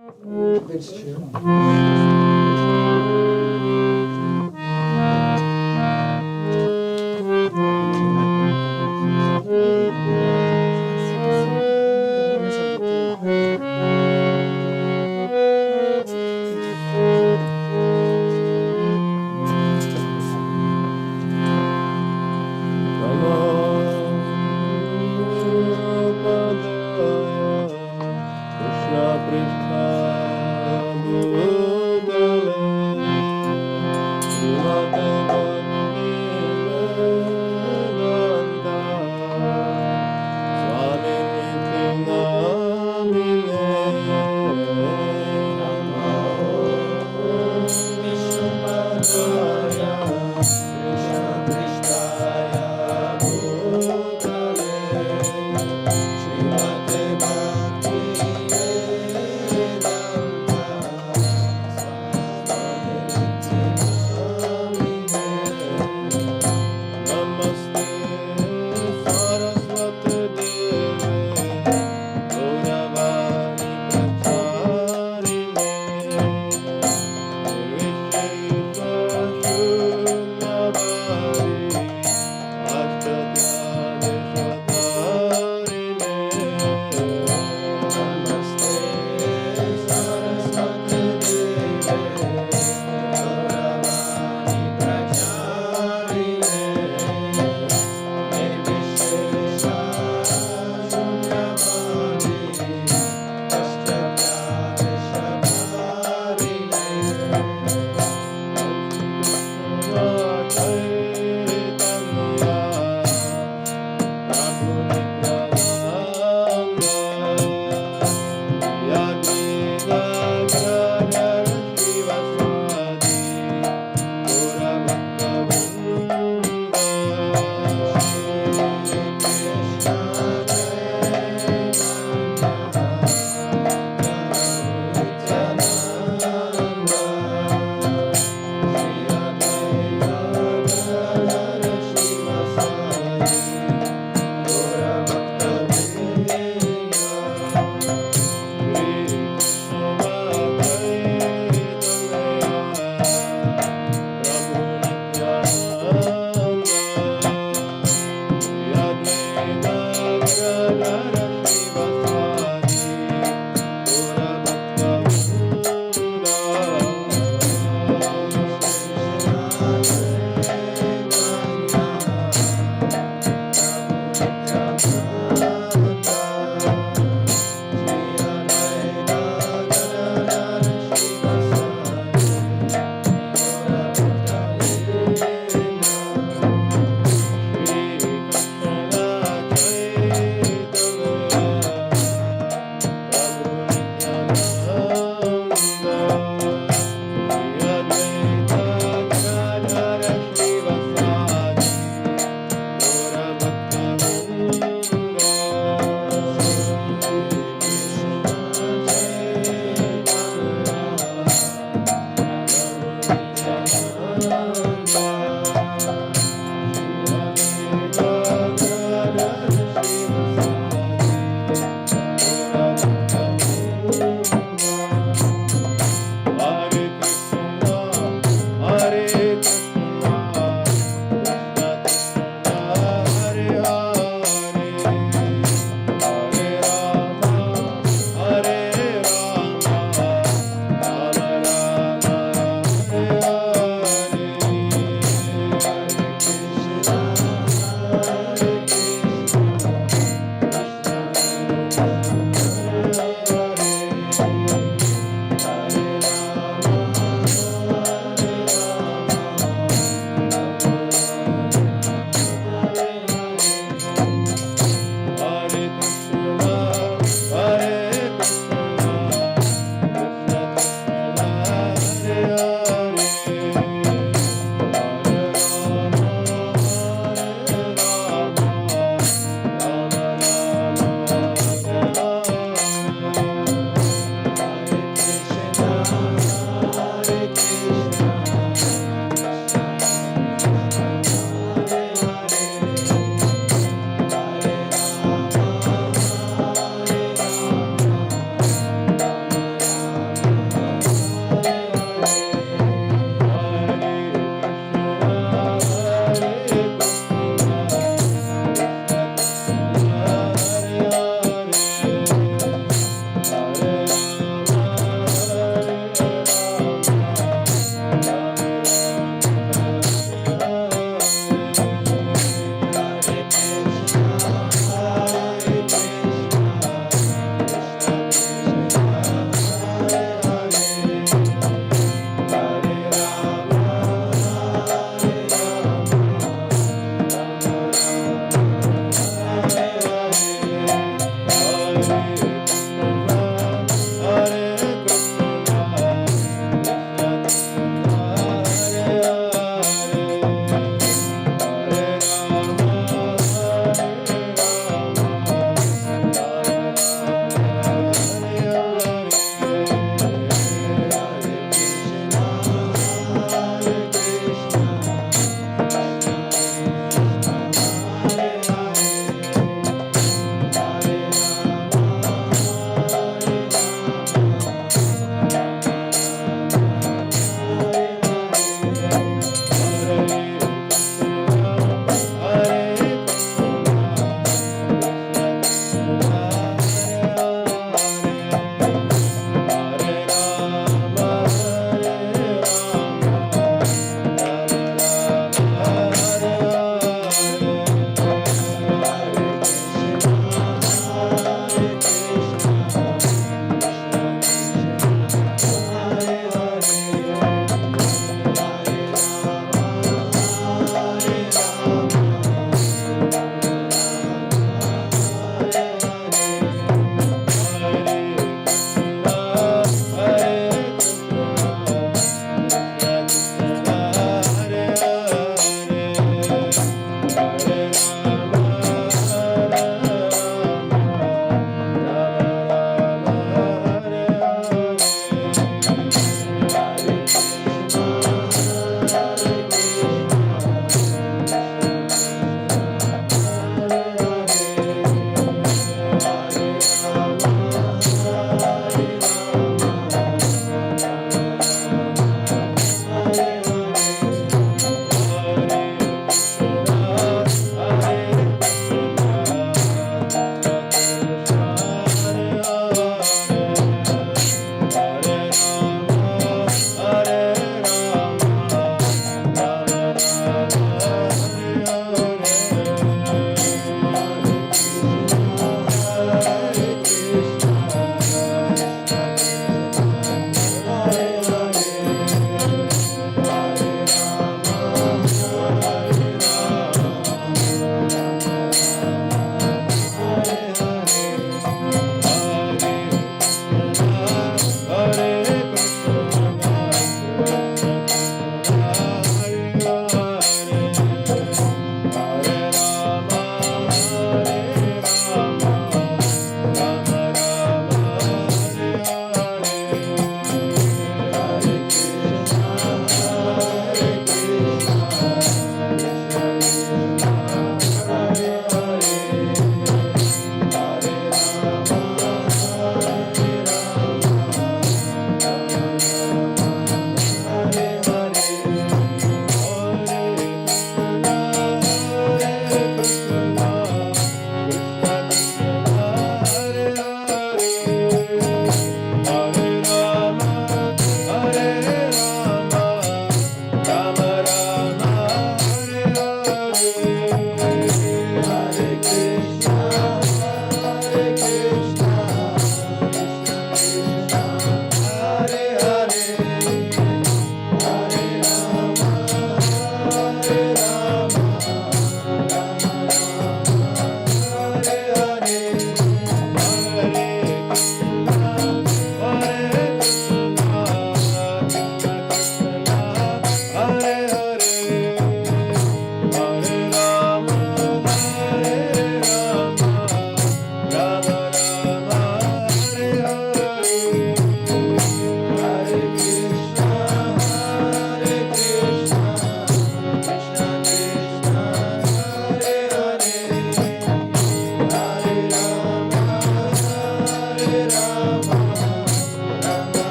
Next chair.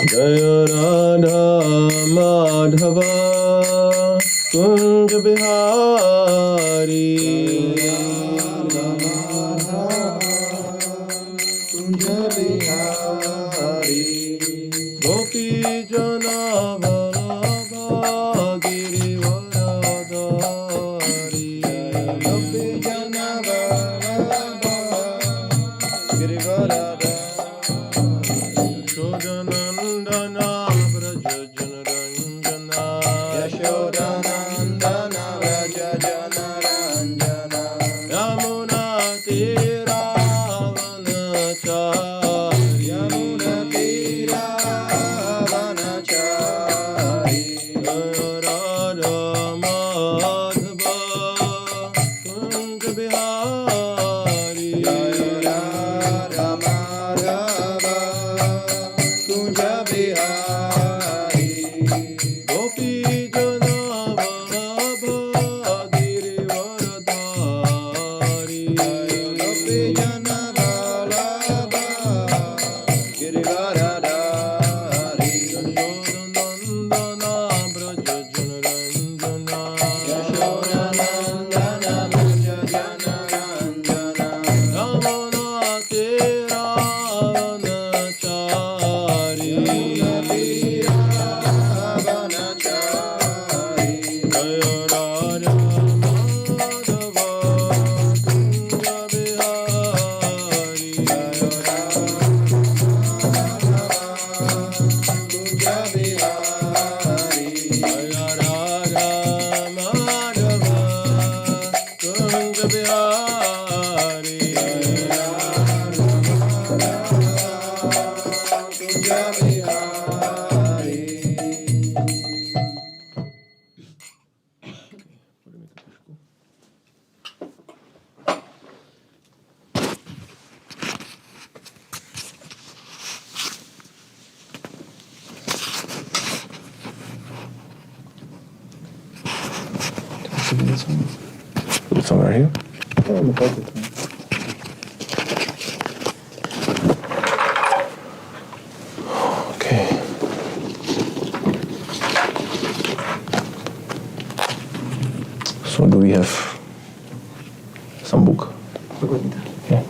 Jaya Radha Madhava Kunj Bihari Kunj Bihari Gopi Jana Vallabha Girivaradhari Gopi Jana Vallabha Girivaradhari Yashodanandana Vraja Janaranjana Yashodanandana Vraja Janaranjana Yamuna Tira Vanachari Yamuna Tira Vanachari Radha Madhava Kunj Bihari Radha Madhava Kunj Bihari Gopi Jana Vallabha Girivaradhari Gopi Jana Vallabha Girivaradhari Yashodanandana Vraja Janaranjana Yashodanandana Vraja Janaranjana Yamuna Tira Vanachari Yamuna Tira Vanachari Jaya Radha Madhava Kunj Bihari Jaya Radha Kunj Bihari Jaya Radha Madhava Kunj Bihari Jaya Radha Kunj Bihari. Put it somewhere here. Oh, in the pocket. Okay. So do we have some book? Yeah.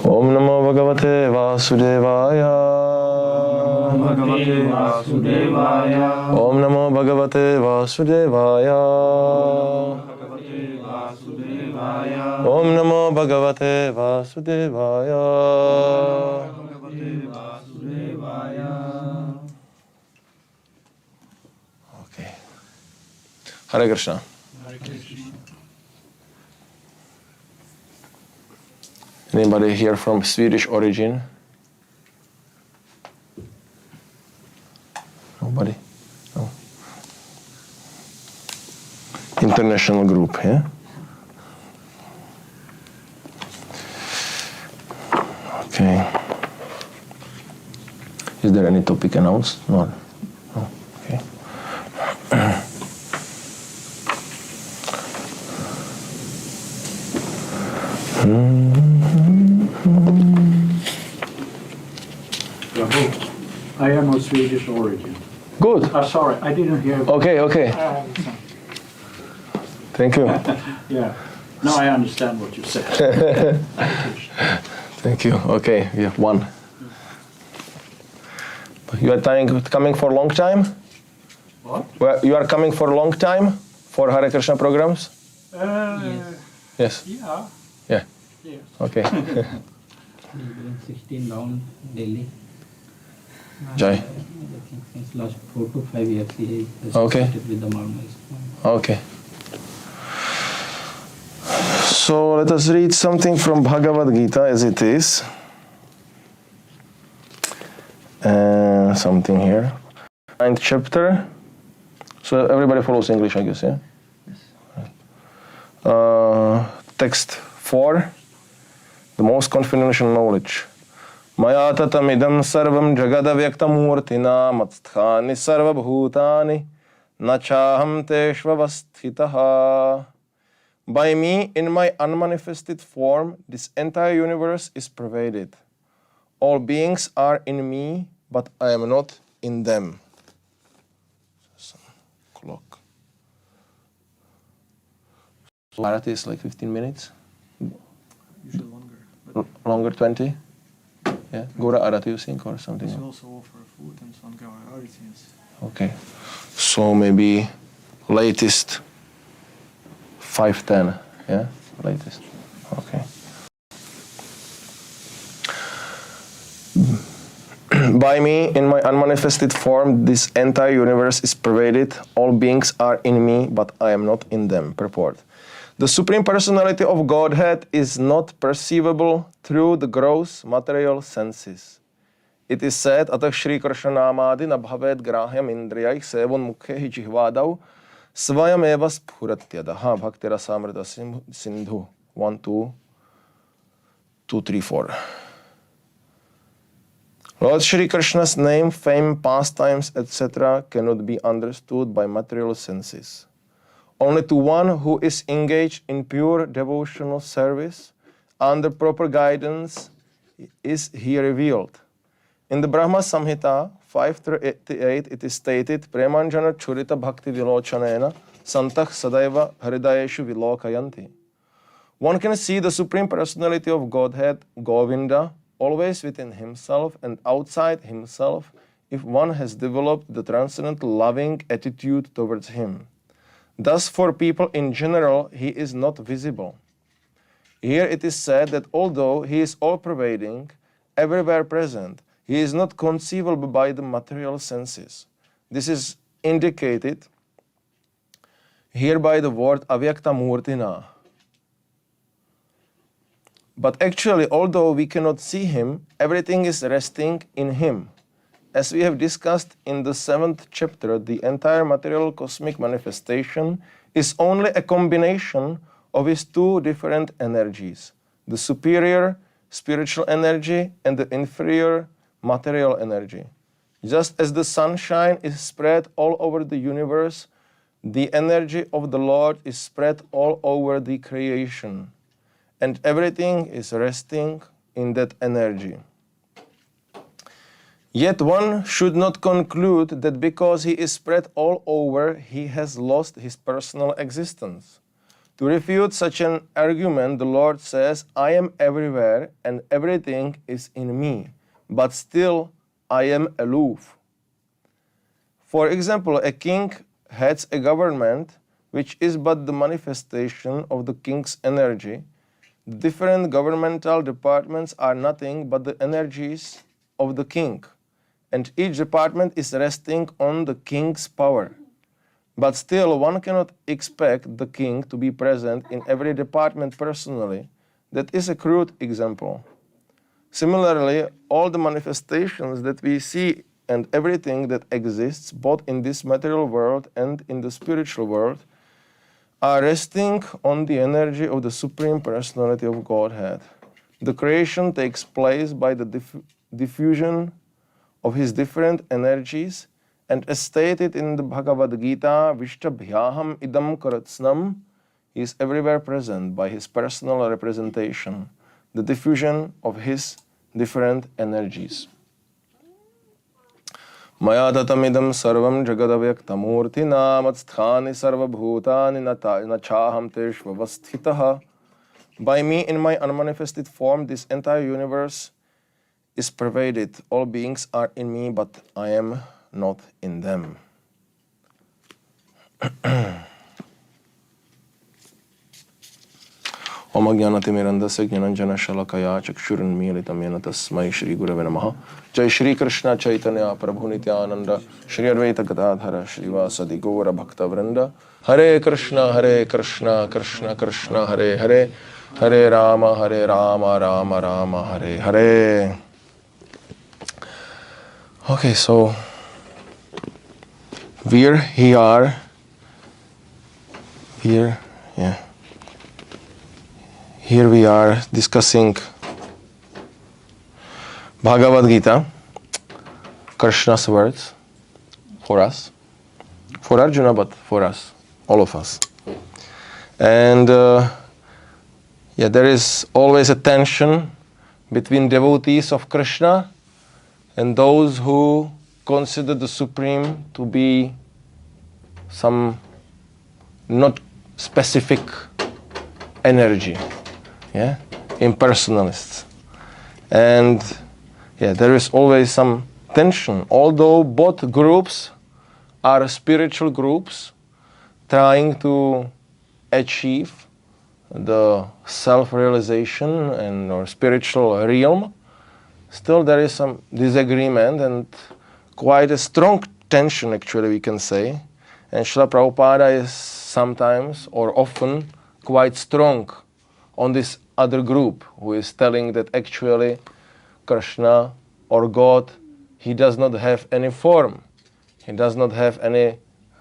Om Namo Bhagavate Vasudevaya. Bhagavate Vasudevaya. Om Namo Bhagavate Vasudevaya. Bhagavate Vasudevaya. Om Namo Bhagavate Vasudevaya. Bhagavate Vasudevaya. Okay. Hare Krishna. Hare Krishna. Anybody here from Swedish origin? Nobody? No. International group, yeah? Okay. Is there any topic announced? No. No. Okay. Prabhu, I am of Swedish origin. Good. Sorry, I didn't hear. Okay, okay. Thank you. Yeah. Now I understand what you said. Thank you. Okay, we have one. You are coming for a long time? What? Well, you are coming for a long time for Hare Krishna programs? Yes. Yeah. Yeah. Yes. Okay. We're doing 16 rounds daily. Jai. I think since last 4 to 5 years he is Okay. associated with the Malmö ISKCON. Okay. So let us read something from Bhagavad Gita as it is. Something here. 9th chapter. So everybody follows English, I guess, yeah? Text 4. The most confidential knowledge. Maya tatamidam sarvam jagadavyaktamurtina matsthani sarvabhutani nachaham teshvavasthitaha By me, in my unmanifested form, this entire universe is pervaded. All beings are in me, but I am not in them. Some clock. So Arati is like 15 minutes? Usually longer. Longer, 20? Yeah, Gora Arati you think or something? We also offer food and some Aratians. Okay. So maybe latest 5:10, yeah? Latest. Okay. By me, in my unmanifested form, this entire universe is pervaded. All beings are in me, but I am not in them. Purport. The Supreme Personality of Godhead is not perceivable through the gross material senses. It is said, Atah Shri Krishna Namadi Nabhavet Grahyam Indriyai Sevon Mukhehi Jihvadau Svayam Eva Spuratyadaha Bhakti Rasamrita Sindhu 1, 2, 2, 3, 4. Lord Shri Krishna's name, fame, pastimes, etc. cannot be understood by material senses. Only to one who is engaged in pure devotional service under proper guidance is he revealed. In the Brahma Samhita 5:38 it is stated, Premanjana Churita Bhakti Vilochanena Santah Sadaiva Haridayeshu Vilokayanti. One can see the Supreme Personality of Godhead, Govinda, always within himself and outside himself if one has developed the transcendental loving attitude towards him. Thus, for people in general, he is not visible. Here it is said that although he is all-pervading, everywhere present, he is not conceivable by the material senses. This is indicated here by the word avyakta murtina. But actually, although we cannot see him, everything is resting in him. As we have discussed in the 7th chapter, the entire material cosmic manifestation is only a combination of his two different energies, the superior spiritual energy and the inferior material energy. Just as the sunshine is spread all over the universe, the energy of the Lord is spread all over the creation, and everything is resting in that energy. Yet one should not conclude that because he is spread all over, he has lost his personal existence. To refute such an argument, the Lord says, I am everywhere and everything is in me, but still I am aloof. For example, a king heads a government which is but the manifestation of the king's energy. The different governmental departments are nothing but the energies of the king, and each department is resting on the king's power. But still, one cannot expect the king to be present in every department personally. That is a crude example. Similarly, all the manifestations that we see and everything that exists, both in this material world and in the spiritual world, are resting on the energy of the Supreme Personality of Godhead. The creation takes place by the diffusion of his different energies, and as stated in the Bhagavad Gita, Vishtabhyaham idam karatsnam, he is everywhere present by his personal representation, the diffusion of his different energies. Maya tatamidam sarvam jagadavyaktamurti namatstkhani sarvabhutani nachaham teshvavasthitaha. By me, in my unmanifested form, this entire universe is pervaded. All beings are in me, but I am not in them. Om Ajnanatimirandasya Jnananjana Shalakaya Chakshurunmilitam Yena Tasmai Shri Gurave Namaha. Jai Shri Krishna Chaitanya Prabhu Nityananda Shri Advaita Gadadhara Shri Vasadi Gaura Bhakta Vrinda. Hare Krishna Krishna Krishna Hare Hare Hare Rama Rama Rama Hare Hare. Okay, so here we are discussing Bhagavad Gita, Krishna's words for us, for Arjuna, but for us, all of us. And there is always a tension between devotees of Krishna and those who consider the Supreme to be some not specific energy, impersonalists. And there is always some tension, although both groups are spiritual groups trying to achieve the self-realization and or spiritual realm. Still there is some disagreement and quite a strong tension, actually, we can say. And Srila Prabhupada is sometimes or often quite strong on this other group who is telling that actually Krishna or God, he does not have any form. He does not have any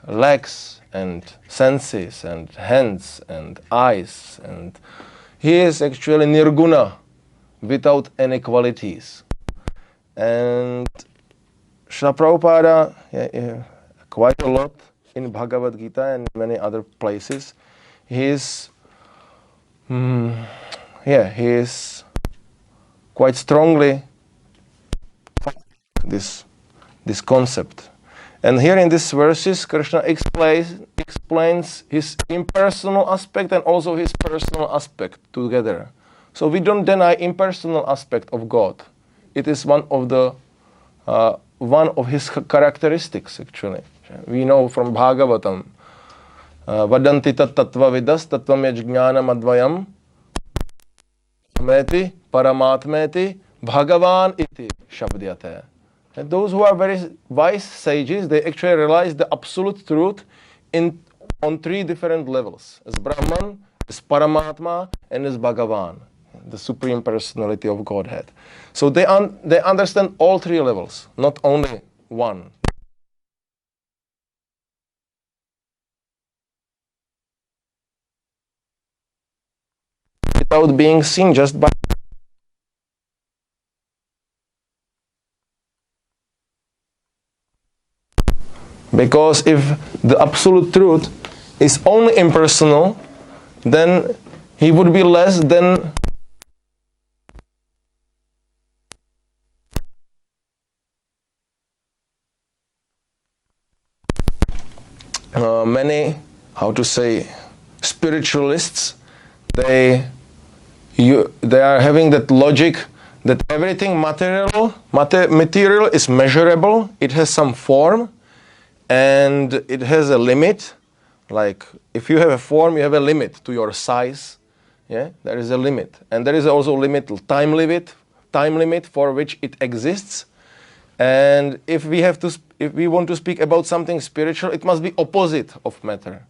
legs and senses and hands and eyes, and he is actually nirguna, without any qualities. And Srila Prabhupada, quite a lot in Bhagavad Gita and many other places, he is quite strongly this concept. And here in these verses, Krishna explains his impersonal aspect and also his personal aspect together. So we don't deny impersonal aspect of God. It is one of his characteristics, actually. We know from Bhagavatam, vadanti tat tattva vidas tattvam yajñānam advayam meti paramatmeti bhagavan iti shabdyate. And those who are very wise sages, they actually realize the absolute truth on three different levels: as Brahman, as Paramatma, and as Bhagavan, the Supreme Personality of Godhead. So they understand all three levels, not only one. Without being seen just by because if the absolute truth is only impersonal, then he would be less than many, spiritualists. They are having that logic that everything material is measurable, it has some form, and it has a limit. Like if you have a form, you have a limit to your size. There is a limit, and there is also time limit for which it exists. And if we want to speak about something spiritual, it must be opposite of matter.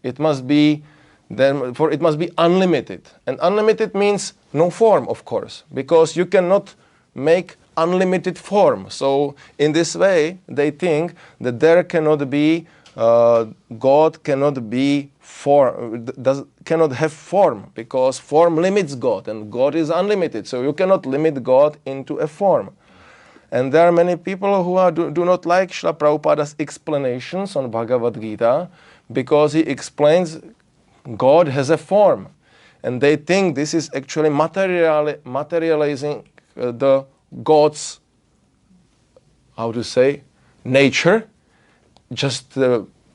It must be unlimited, and unlimited means no form, of course, because you cannot make unlimited form. So in this way, they think that there cannot be God cannot be cannot have form, because form limits God, and God is unlimited. So you cannot limit God into a form. And there are many people who do not like Srila Prabhupada's explanations on Bhagavad Gita, because he explains God has a form, and they think this is actually materializing the God's, nature, just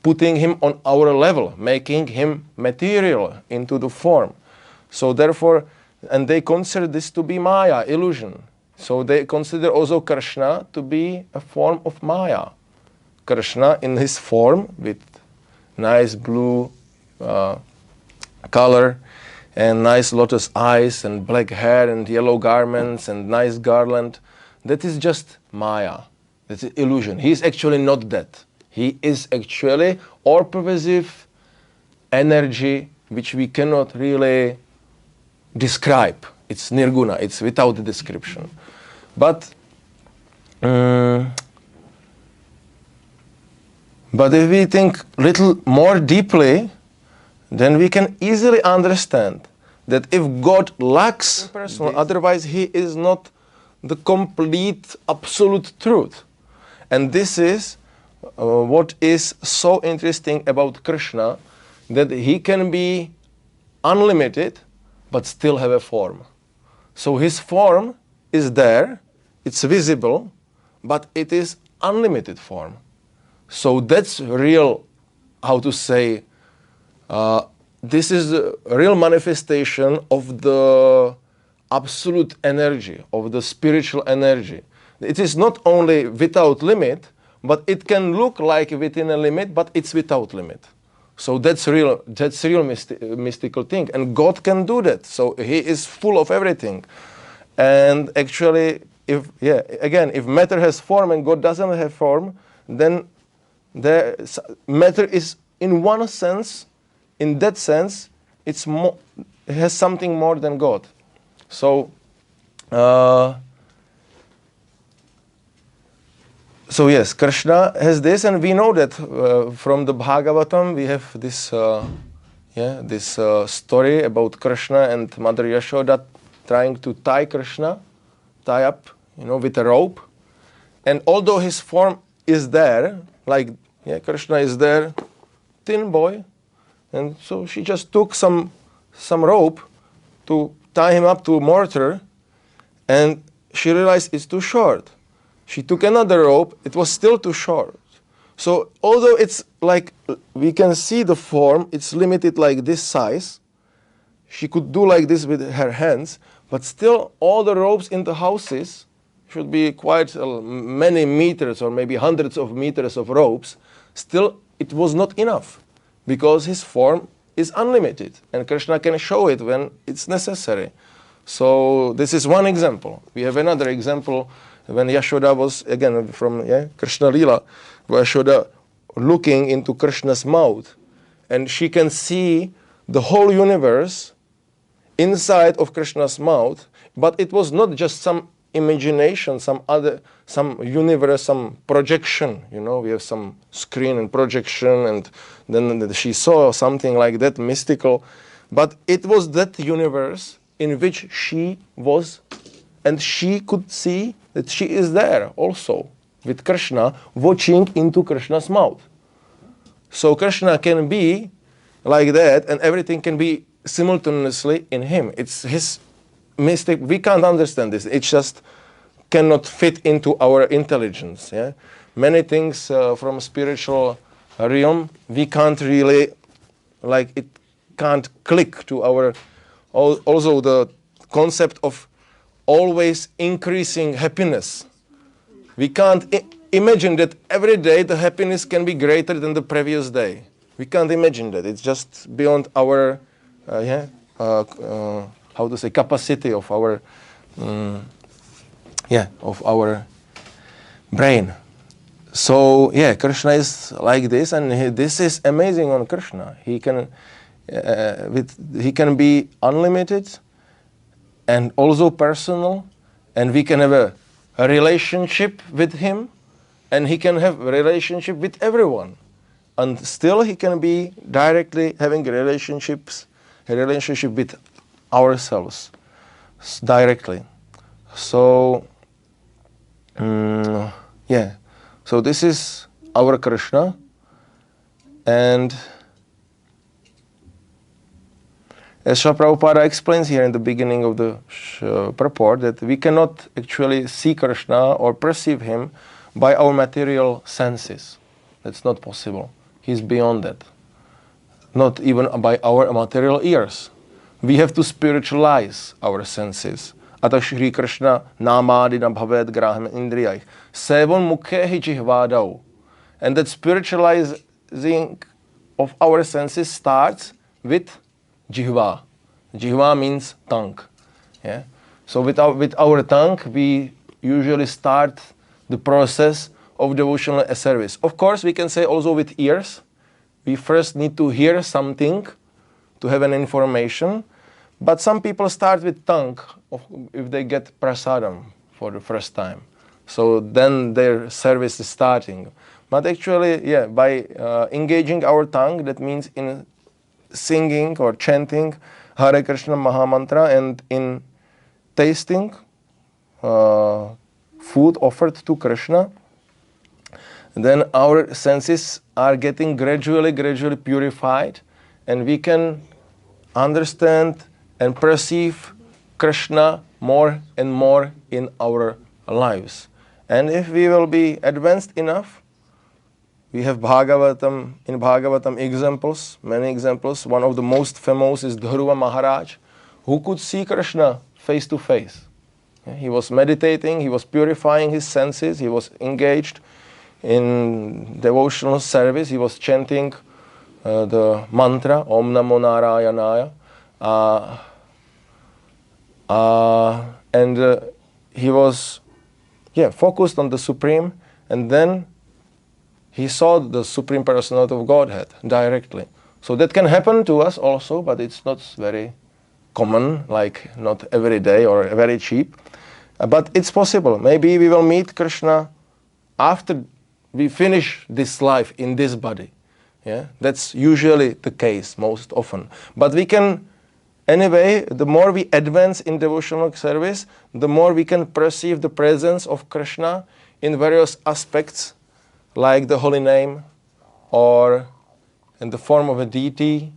putting him on our level, making him material into the form. So therefore, and they consider this to be Maya, illusion. So they consider also Krishna to be a form of Maya. Krishna in his form with nice blue color and nice lotus eyes and black hair and yellow garments and nice garland, that is just Maya. That's an illusion. He is actually not that. He is actually all-pervasive energy which we cannot really describe. It's nirguna, it's without the description. But if we think little more deeply, then we can easily understand that if God lacks personal, otherwise he is not the complete absolute truth. And this is what is so interesting about Krishna, that he can be unlimited, but still have a form. So his form is there, it's visible, but it is unlimited form. So that's real, how to say, this is the real manifestation of the absolute energy, of the spiritual energy. It is not only without limit, but it can look like within a limit, but it's without limit. So that's real mystical thing. And God can do that. So he is full of everything. And actually, if matter has form and God doesn't have form, then matter is in one sense, in that sense, it has something more than God. So, yes, Krishna has this, and we know that from the Bhagavatam we have this, story about Krishna and Mother Yashoda trying to tie up, with a rope. And although his form is there, Krishna is there, thin boy, and so she just took some rope to tie him up to a mortar, and she realized it's too short. She took another rope, it was still too short. So although it's like, we can see the form, it's limited like this size, she could do like this with her hands, but still all the ropes in the houses should be quite many meters or maybe hundreds of meters of ropes. Still, it was not enough because his form is unlimited and Krishna can show it when it's necessary. So this is one example. We have another example when Yashoda was, again, from Krishna Lila, Yashoda looking into Krishna's mouth, and she can see the whole universe inside of Krishna's mouth, but it was not just some imagination, some universe, some projection. We have some screen and projection, and then she saw something like that mystical, but it was that universe in which she was, and she could see that she is there also with Krishna, watching into Krishna's mouth. So Krishna can be like that, and everything can be simultaneously in him. It's his mystic. We can't understand this. It just cannot fit into our intelligence. Yeah? Many things from spiritual realm, we can't really, it can't click to our, also the concept of always increasing happiness. We can't imagine that every day the happiness can be greater than the previous day. We can't imagine that. It's just beyond our, capacity of our, of our brain. So, Krishna is like this, and this is amazing on Krishna. He can be unlimited and also personal, and we can have a relationship with him, and he can have a relationship with everyone. And still he can be directly having a relationship with ourselves directly. So, so this is our Krishna, and as Srila Prabhupada explains here in the beginning of the purport, that we cannot actually see Krishna or perceive him by our material senses. That's not possible. He's beyond that. Not even by our material ears. We have to spiritualize our senses. Ata Shri Krishna namadina bhaved graham indriyai sevan mukhe jihvadau. And that spiritualizing of our senses starts with jihva. Jihva means tongue. Yeah? So with our tongue, we usually start the process of devotional service. Of course, we can say also with ears. We first need to hear something to have an information. But some people start with tongue if they get prasadam for the first time. So then their service is starting. But actually, by engaging our tongue, that means in singing or chanting Hare Krishna Mahamantra and in tasting food offered to Krishna, then our senses are getting gradually purified, and we can understand and perceive Krishna more and more in our lives. And if we will be advanced enough, we have in Bhagavatam examples, many examples. One of the most famous is Dhruva Maharaj, who could see Krishna face to face. He was meditating, he was purifying his senses, he was engaged in devotional service, he was chanting the mantra, Om Namo Narayanaya. And he was focused on the Supreme, and then he saw the Supreme Personality of Godhead directly. So that can happen to us also, but it's not very common, like not every day or very cheap. But it's possible. Maybe we will meet Krishna after we finish this life in this body. Yeah, that's usually the case most often. But we can, anyway, the more we advance in devotional service, the more we can perceive the presence of Krishna in various aspects, like the holy name, or in the form of a deity,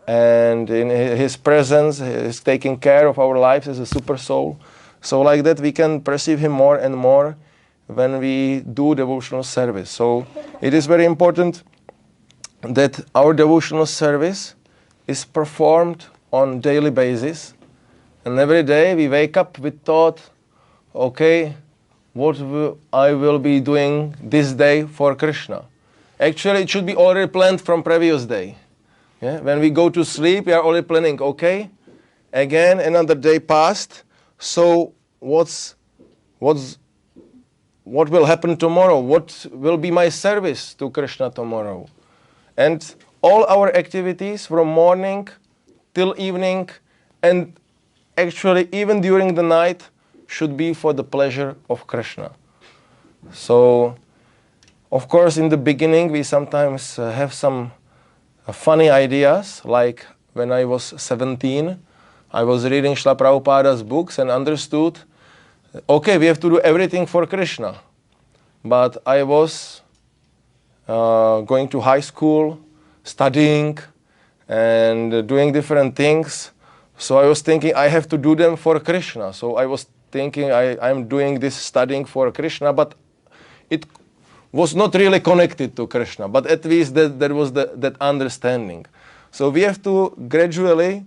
and in his presence, he is taking care of our lives as a super soul. So like that we can perceive him more and more when we do devotional service. So it is very important that our devotional service is performed on daily basis, and every day we wake up with thought, okay, what I will be doing this day for Krishna. Actually, it should be already planned from previous day. Yeah? When we go to sleep, we are already planning, okay, again another day passed, so what will happen tomorrow? What will be my service to Krishna tomorrow? And all our activities from morning till evening, and actually even during the night, should be for the pleasure of Krishna. So, of course, in the beginning we sometimes have some funny ideas, like when I was 17, I was reading Srila Prabhupada's books and understood, okay, we have to do everything for Krishna. But I was going to high school, studying, and doing different things. So I was thinking I have to do them for Krishna. So I was thinking I'm doing this studying for Krishna, but it was not really connected to Krishna. But at least there was that understanding. So we have to gradually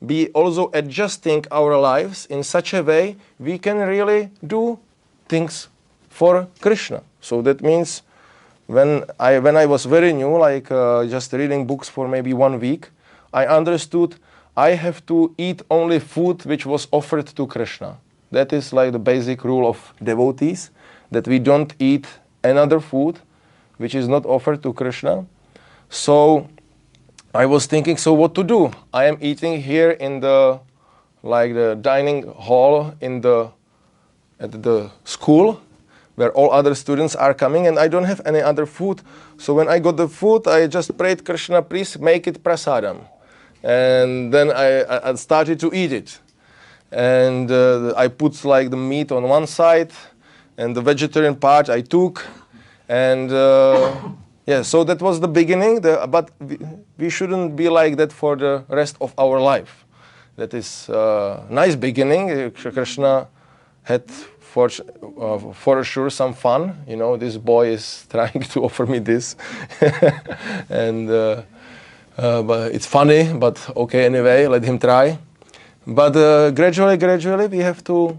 be also adjusting our lives in such a way we can really do things for Krishna. So that means when I was very new, like just reading books for maybe 1 week, I understood I have to eat only food which was offered to Krishna. That is like the basic rule of devotees, that we don't eat another food which is not offered to Krishna. So I was thinking, so what to do? I am eating here in the dining hall at the school, where all other students are coming, and I don't have any other food. So when I got the food, I just prayed, Krishna, please make it prasadam. And then I started to eat it. And I put like the meat on one side, and the vegetarian part I took. And so that was the beginning. But we shouldn't be like that for the rest of our life. That is a nice beginning. Krishna had for sure some fun. You know, this boy is trying to offer me this. And but it's funny, but okay, anyway, let him try. But gradually we have to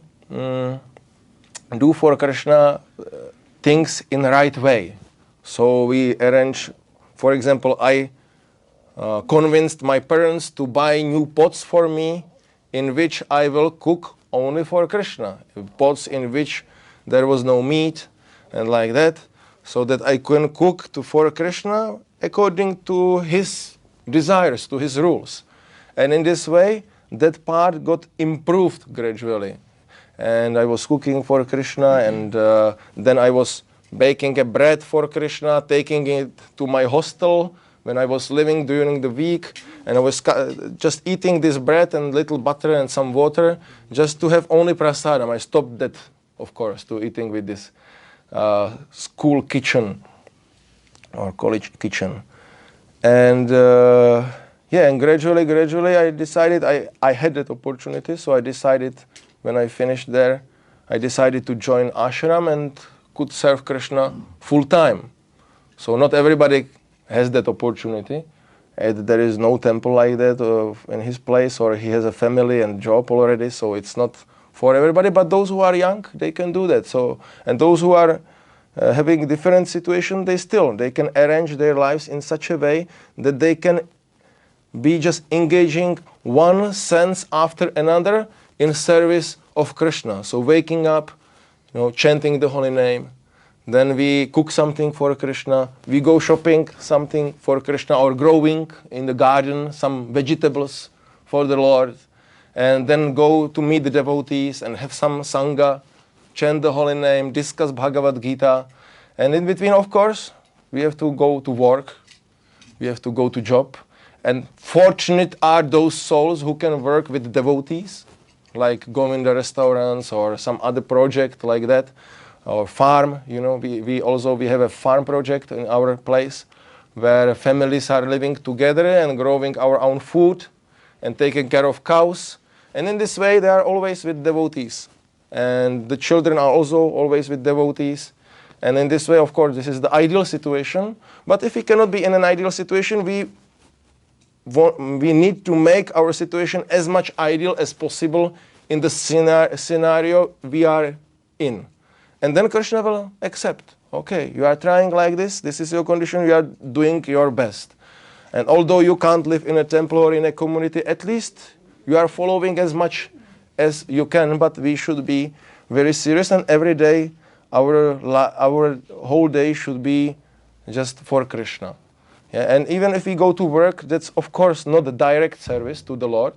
do for Krishna things in the right way. So we arrange, for example, I convinced my parents to buy new pots for me in which I will cook only for Krishna. Pots in which there was no meat and like that, so that I can cook for Krishna according to his desires, to his rules. And in this way, that part got improved gradually. And I was cooking for Krishna, and then I was baking a bread for Krishna, taking it to my hostel when I was living during the week, and I was just eating this bread and little butter and some water, just to have only prasadam. I stopped that, of course, to eating with this school kitchen or college kitchen. And yeah, and gradually I decided, I had that opportunity, so I decided when I finished there, I decided to join ashram and could serve Krishna full time. So not everybody has that opportunity. And there is no temple like that in his place, or he has a family and job already, so it's not for everybody. But those who are young, they can do that. So, and those who are having different situation, they can arrange their lives in such a way that they can be just engaging one sense after another in service of Krishna. So waking up, chanting the holy name. Then we cook something for Krishna. We go shopping something for Krishna, or growing in the garden some vegetables for the Lord. And then go to meet the devotees and have some sangha, chant the holy name, discuss Bhagavad Gita. And in between, of course, we have to go to work. We have to go to job. And fortunate are those souls who can work with devotees, like go in the restaurants or some other project like that. Or farm, we have a farm project in our place where families are living together and growing our own food and taking care of cows. And in this way, they are always with devotees. And the children are also always with devotees. And in this way, of course, this is the ideal situation. But if we cannot be in an ideal situation, we need to make our situation as much ideal as possible in the scenario we are in. And then Krishna will accept. Okay, you are trying like this is your condition, you are doing your best. And although you can't live in a temple or in a community, at least you are following as much as you can, but we should be very serious, and every day, our whole day should be just for Krishna. Yeah, and even if we go to work, that's of course not a direct service to the Lord,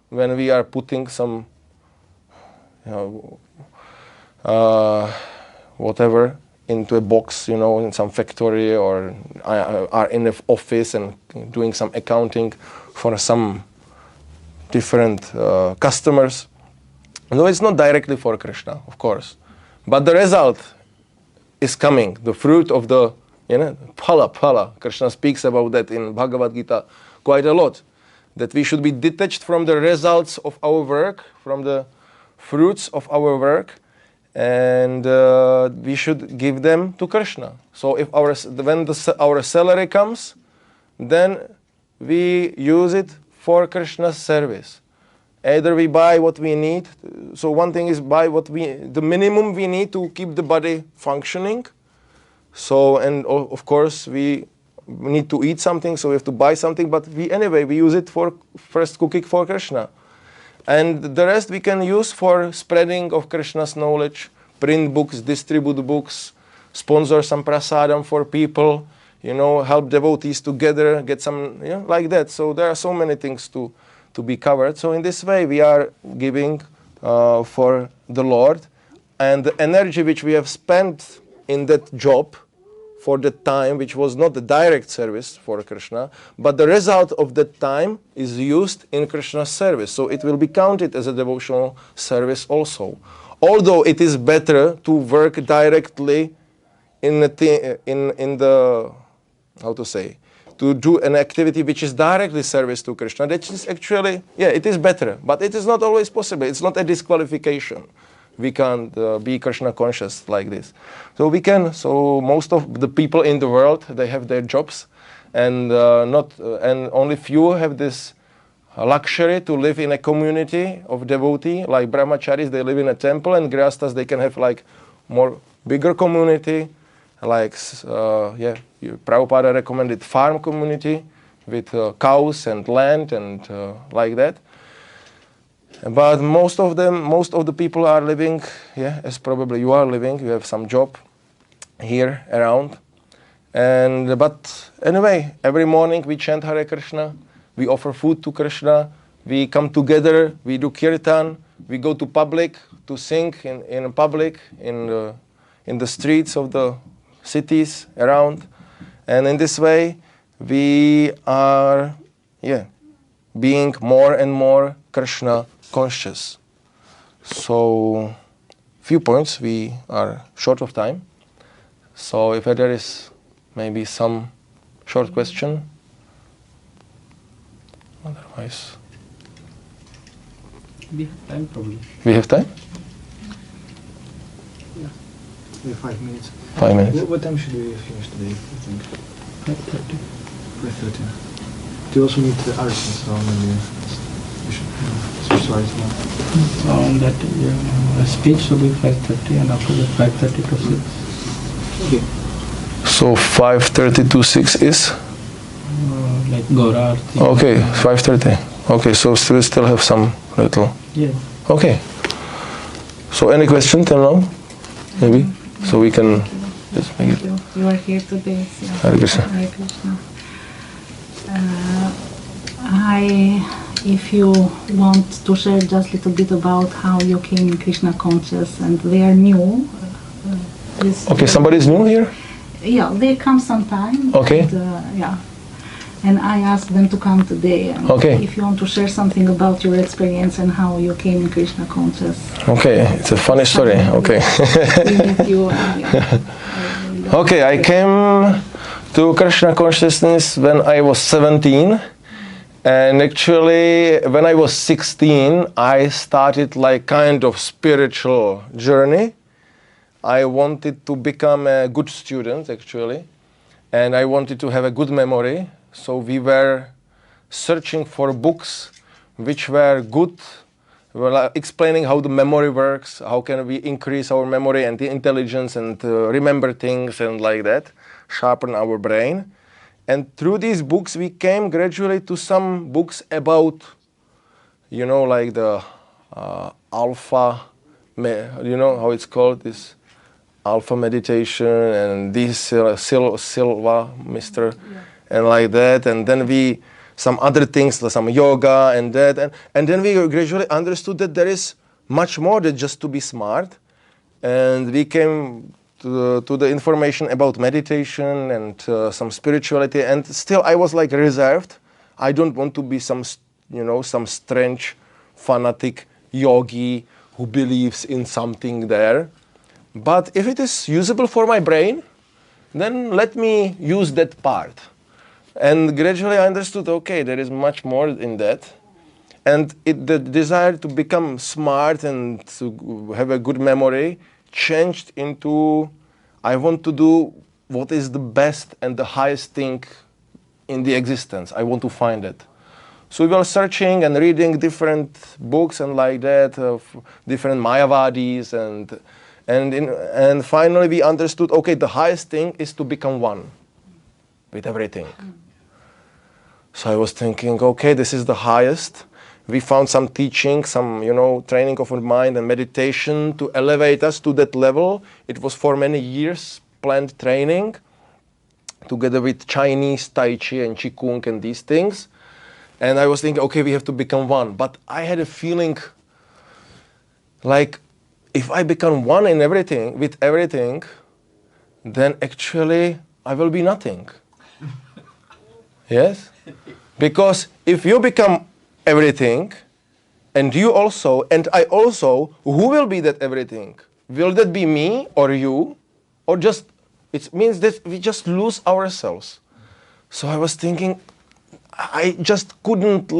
when we are putting some whatever into a box, in some factory, or are in the office and doing some accounting for some different customers. No, it's not directly for Krishna, of course. But the result is coming, the fruit of the, phala. Krishna speaks about that in Bhagavad Gita quite a lot. That we should be detached from the results of our work, from the fruits of our work, and we should give them to Krishna. So if our salary comes, then we use it for Krishna's service. Either we buy what we need. So one thing is buy the minimum we need to keep the body functioning. So, and of course we need to eat something, so we have to buy something, but we use it for first cooking for Krishna. And the rest we can use for spreading of Krishna's knowledge, print books, distribute books, sponsor some prasadam for people, help devotees together, get some, like that. So there are so many things to be covered. So in this way we are giving for the Lord, and the energy which we have spent in that job for the time, which was not the direct service for Krishna, but the result of that time is used in Krishna's service. So it will be counted as a devotional service also. Although it is better to work directly to do an activity which is directly service to Krishna. That is actually, it is better, but it is not always possible. It's not a disqualification. We can't be Krishna conscious like this. So we can. So most of the people in the world, they have their jobs, and only few have this luxury to live in a community of devotee. Like brahmacharis, they live in a temple, and grihasthas, they can have like more bigger community. Like Prabhupada recommended farm community with cows and land and like that. But most of the people are living, as probably you are living. You have some job here around, but anyway, every morning we chant Hare Krishna, we offer food to Krishna, we come together, we do kirtan, we go to public to sing in public in the streets of the cities around, and in this way we are being more and more Krishna conscious. So, few points, we are short of time. So if there is maybe some short question. Otherwise, We have time probably. we have time? We have 5 minutes. 5 minutes. What time should we finish today, I think? 5:30. 5:30. Do you also need the artisans, so maybe we should switch to artisans. On that speech will be 5:30 and after that 5:30 to 6. Okay. So 5:30 to 6 is? Like Gora Arti. Okay, 5:30. Okay, so we still have some little. Yes. Okay. So any question till now? Maybe? So we can just make it. You are here today. So Hare Krishna. Hare Krishna. If you want to share just a little bit about how you came in Krishna conscious and they are new. Okay, somebody's new here? Yeah, they come sometime. Okay. And, yeah. And I asked them to come today. And Okay. If you want to share something about your experience and how you came in Krishna conscious. Okay, it's a funny story. Okay. With you, Okay, I came to Krishna consciousness when I was 17. And actually, when I was 16, I started like kind of spiritual journey. I wanted to become a good student, actually. And I wanted to have a good memory. So we were searching for books which were good, well, explaining how the memory works, how can we increase our memory and the intelligence and remember things and like that, sharpen our brain. And through these books, we came gradually to some books about, you know, like the alpha, you know how it's called, this alpha meditation and this Silva, Mr. And like that. And then some other things, some yoga and that. And then we gradually understood that there is much more than just to be smart. And we came to the information about meditation and some spirituality, and still I was like reserved. I don't want to be some strange fanatic yogi who believes in something there. But if it is usable for my brain, then let me use that part. And gradually I understood, okay, there is much more in that. And the desire to become smart and to have a good memory changed into, I want to do what is the best and the highest thing in the existence. I want to find it. So we were searching and reading different books and like that, of different Mayavadis, and finally we understood, okay, the highest thing is to become one with everything. So I was thinking, okay, this is the highest. We found some teaching, some, training of our mind and meditation to elevate us to that level. It was for many years planned training, together with Chinese Tai Chi and Qigong and these things. And I was thinking, okay, we have to become one. But I had a feeling like if I become one in everything, with everything, then actually I will be nothing. Yes? Because if you become everything, and you also, and I also, who will be that everything? Will that be me or you? Or just, it means that we just lose ourselves. So I was thinking, I just couldn't,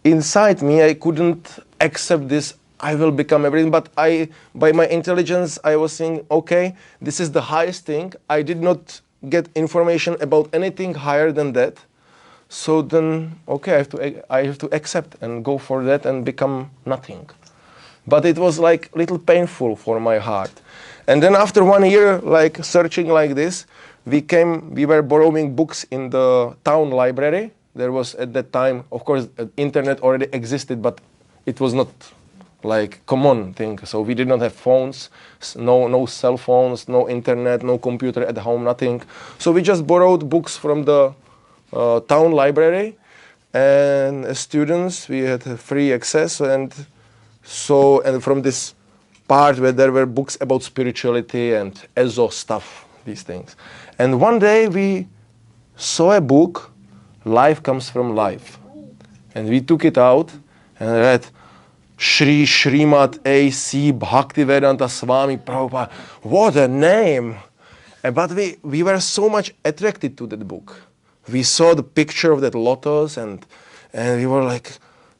inside me, I couldn't accept this, I will become everything. But by my intelligence, I was saying, okay, this is the highest thing. I did not get information about anything higher than that. So then, okay, I have to accept and go for that and become nothing. But it was like little painful for my heart. And then after 1 year, searching like this, we were borrowing books in the town library. There was at that time, of course, internet already existed, but it was not common thing. So we did not have phones, no cell phones, no internet, no computer at home, nothing. So we just borrowed books from the town library, and as students we had free access, and from this part where there were books about spirituality and ESO stuff, these things. And one day we saw a book, Life Comes from Life, and we took it out and read Shri Srimad A.C. Bhaktivedanta Swami Prabhupada. What a name! But we were so much attracted to that book. We saw the picture of that lotus, and And we were like,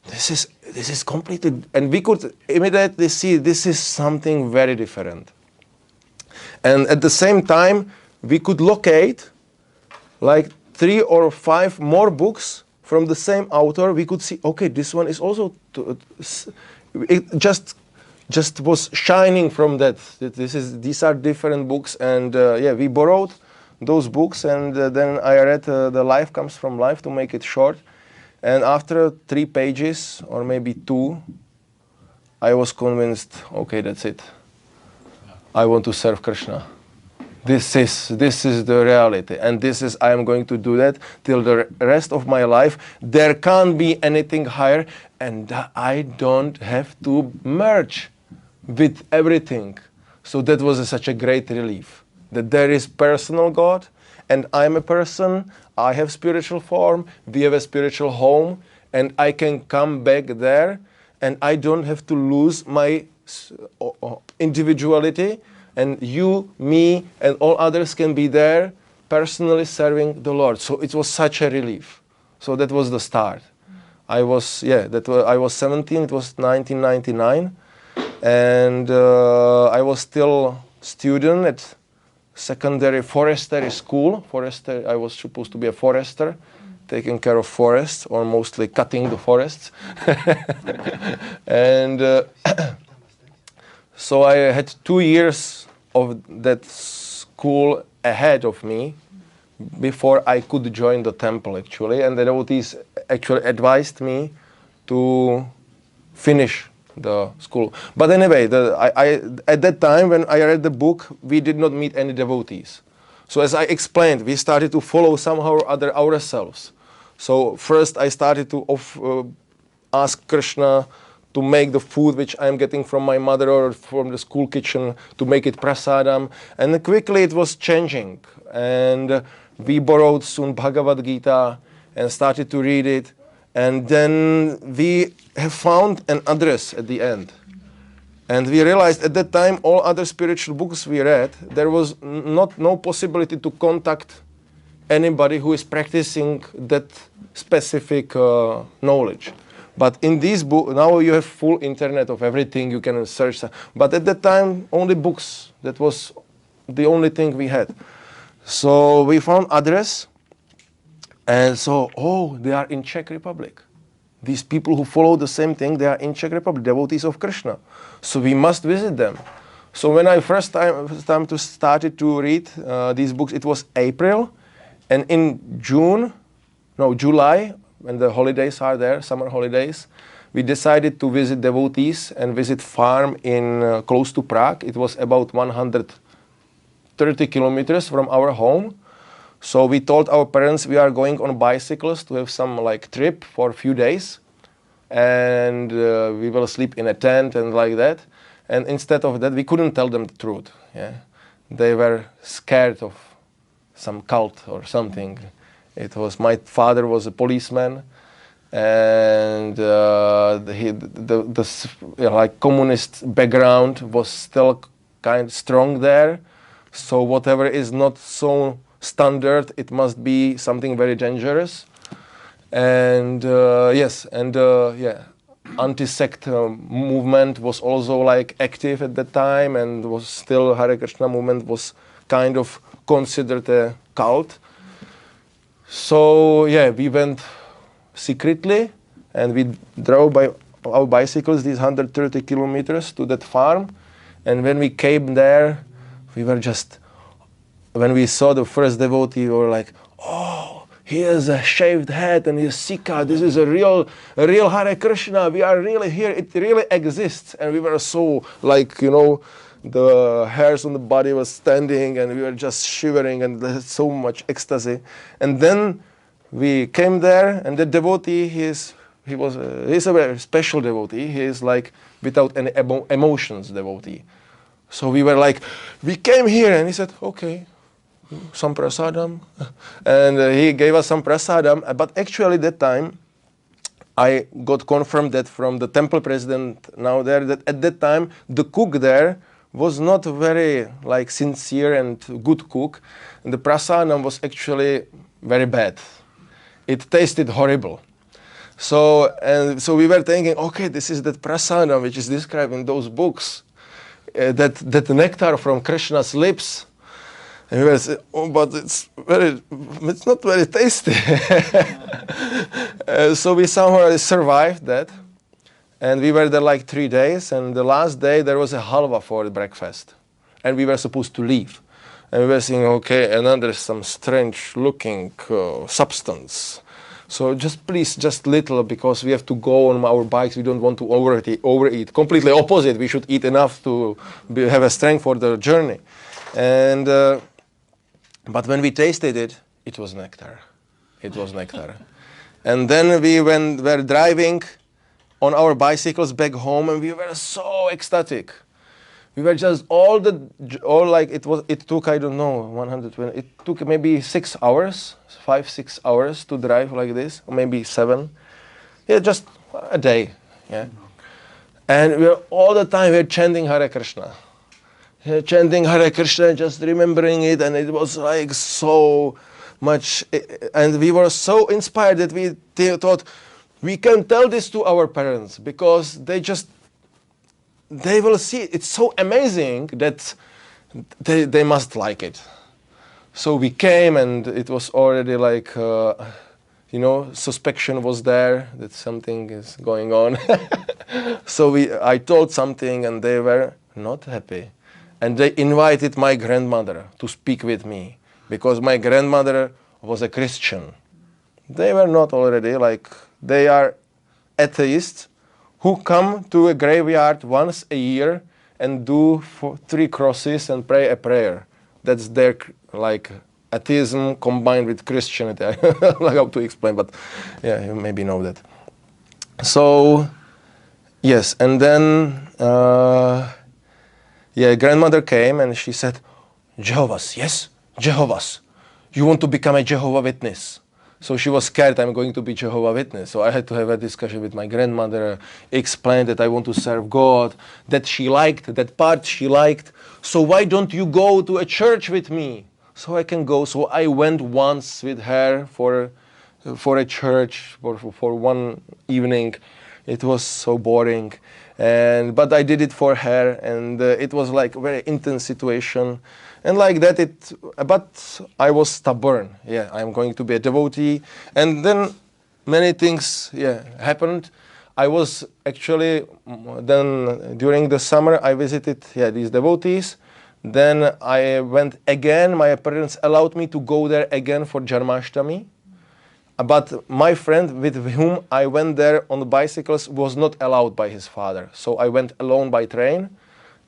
this is completely, and we could immediately see this is something very different. And at the same time, we could locate like 3 or 5 more books from the same author. We could see, okay, this one is also, it just was shining from that. These are different books, and yeah, we borrowed those books, and then I read The Life Comes from Life, to make it short. And after 3 pages, or maybe 2, I was convinced, okay, that's it. I want to serve Krishna. This is the reality, and I am going to do that till the rest of my life. There can't be anything higher, and I don't have to merge with everything. So that was such a great relief, that there is personal God, and I'm a person, I have spiritual form, we have a spiritual home, and I can come back there, and I don't have to lose my individuality, and you, me, and all others can be there personally serving the Lord. So it was such a relief. So that was the start. I was 17, it was 1999, and I was still student at secondary forestry school. I was supposed to be a forester, taking care of forests, or mostly cutting the forests. And so I had 2 years of that school ahead of me before I could join the temple, actually. And the devotees actually advised me to finish the school. But anyway, at that time when I read the book, we did not meet any devotees. So as I explained, we started to follow somehow or other ourselves. So first I started to ask Krishna to make the food which I'm getting from my mother or from the school kitchen, to make it prasadam. And quickly it was changing. And we borrowed soon Bhagavad Gita and started to read it. And then we have found an address at the end. And we realized at that time, all other spiritual books we read, there was no possibility to contact anybody who is practicing that specific knowledge. But in this book, now you have full internet of everything, you can search. But at that time, only books. That was the only thing we had. So we found address, and so, they are in Czech Republic. These people who follow the same thing, they are in Czech Republic, devotees of Krishna. So we must visit them. So when I first time started to read these books, it was April, and in July, when the holidays are there, summer holidays, we decided to visit devotees and visit farm in close to Prague. It was about 130 kilometers from our home. So we told our parents we are going on bicycles to have some trip for a few days, and we will sleep in a tent and like that. And instead of that, we couldn't tell them the truth. Yeah, they were scared of some cult or something. It was, my father was a policeman, and the communist background was still kind of strong there. So whatever is not so standard, it must be something very dangerous. And anti-sect movement was also active at that time, and was still Hare Krishna movement was kind of considered a cult. So yeah, we went secretly, and we drove by our bicycles these 130 kilometers to that farm. And when we came there, we were just, when we saw the first devotee, we were like, oh, he has a shaved head and he's Sikha. This is a real Hare Krishna. We are really here. It really exists. And we were so the hairs on the body was standing, and we were just shivering, and there's so much ecstasy. And then we came there, and the devotee, he's a very special devotee. He is without any emotions devotee. So we were we came here, and he said, okay, some prasadam. And he gave us some prasadam. But actually that time, I got confirmed that from the temple president now there, that at that time, the cook there was not very sincere and good cook. And the prasadam was actually very bad. It tasted horrible. So we were thinking, okay, this is that prasadam which is described in those books, that nectar from Krishna's lips. And we were saying, oh, but it's not very tasty. So we somehow survived that. And we were there like 3 days, and the last day there was a halwa for the breakfast. And we were supposed to leave. And we were saying, okay, and then there's some strange looking substance. So please, just little, because we have to go on our bikes. We don't want to overeat. Completely opposite. We should eat enough to have a strength for the journey. And but when we tasted it, it was nectar. It was nectar. And then we were driving on our bicycles back home, and we were so ecstatic. We were just it took, I don't know, 120, it took maybe 6 hours, 5-6 hours to drive like this, or maybe 7. Yeah, just a day. Yeah. And we were all the time chanting Hare Krishna. Chanting Hare Krishna, just remembering it, and it was like so much, and we were so inspired that we thought, we can tell this to our parents, because they will see it. It's so amazing that they must like it. So we came, and it was already like, suspicion was there that something is going on. So I told something, and they were not happy. And they invited my grandmother to speak with me, because my grandmother was a Christian. They were not already they are atheists who come to a graveyard once a year and do 3 crosses and pray a prayer. That's their atheism combined with Christianity. I don't know how to explain, but yeah, you maybe know that. So yes, and then grandmother came and she said, Jehovah's, yes, Jehovah's. You want to become a Jehovah Witness? So she was scared I'm going to be Jehovah Witness. So I had to have a discussion with my grandmother, explain that I want to serve God, that part she liked. So why don't you go to a church with me? So I can go. So I went once with her for a church for one evening. It was so boring. But I did it for her, and it was like a very intense situation. And like that, but I was stubborn. Yeah, I'm going to be a devotee. And then many things, happened. I was actually, then during the summer, I visited, these devotees. Then I went again. My parents allowed me to go there again for Janmashtami. But my friend with whom I went there on the bicycles was not allowed by his father. So I went alone by train.